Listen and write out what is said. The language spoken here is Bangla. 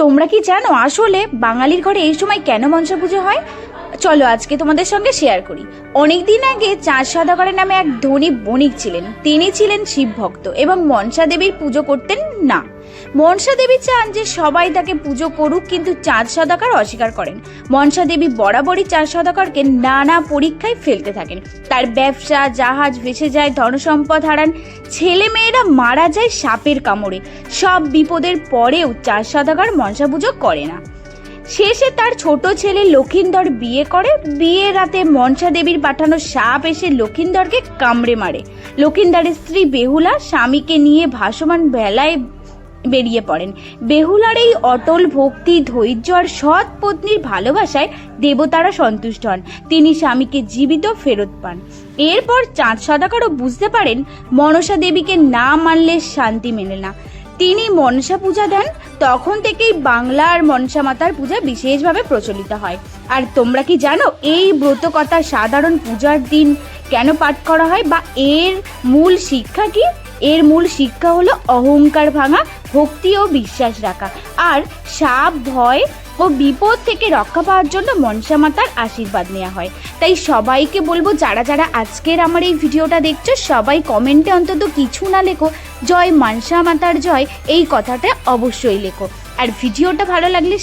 তোমরা কি জানো আসলে বাঙালির ঘরে এই সময় কেন মনসা পুজো হয়? চলো আজকে তোমাদের সঙ্গে শেয়ার করি। অনেকদিন আগে চাঁদ সওদাগর নামে এক ধনী বণিক ছিলেন। তিনি ছিলেন শিব ভক্ত এবং মনসা দেবীর পুজো করতেন না। মনসা দেবী চান যে সবাই তাকে পুজো করুক, কিন্তু চাঁদ সওদাগর অস্বীকার করেন। মনসা দেবী বরাবরই চাঁদ সওদাগরকে নানা পরীক্ষায় ফেলতে থাকেন। তার ব্যবসা জাহাজ ভেসে যায়, ধনসম্পদ হারান, ছেলে মেয়েরা মারা যায় সাপের কামড়ে। সব বিপদের পরেও চাঁদ সওদাগর মনসা পুজো করে না। শেষে তার ছোট ছেলে লক্ষিন্দর বিয়ে করে। বিয়ের রাতে মনসা দেবীর পাঠানো সাপ এসে লক্ষিন্দরকে কামড়ে মারে। লক্ষিন্দরের স্ত্রী বেহুলা স্বামীকে নিয়ে ভাসমান বেলায় বেরিয়ে পড়েন। বেহুলার এই অটল ভক্তি, ধৈর্য আর সৎ পত্নীর ভালোবাসায় দেবতারা সন্তুষ্ট হন। তিনি স্বামীকে জীবিত ফেরত পান। এরপর চাঁদ সওদাগরও বুঝতে পারেন মনসা দেবীকে না মানলে শান্তি মেলে না। তিনি মনসা পূজা দেন। তখন থেকেই বাংলা আর মনসা মাতার পূজা বিশেষভাবে প্রচলিত হয়। আর তোমরা কি জানো এই ব্রতকথা সাধারণ পূজার দিন কেন পাঠ করা হয় বা এর মূল শিক্ষা কি? এর মূল শিক্ষা হলো অহংকার ভাঙা, ভক্তি ও বিশ্বাস রাখা, আর সাপ ভয় ও বিপদ থেকে রক্ষা পাওয়ার জন্য মনসা মাতার আশীর্বাদ নেওয়া হয়। তাই সবাইকে বলবো, যারা যারা আজকের আমার এই ভিডিওটা দেখছো, সবাই কমেন্টে অন্তত কিছু না লেখো, জয় মনসা মাতার জয়, এই কথাটা অবশ্যই লেখো। আর ভিডিওটা ভালো লাগলে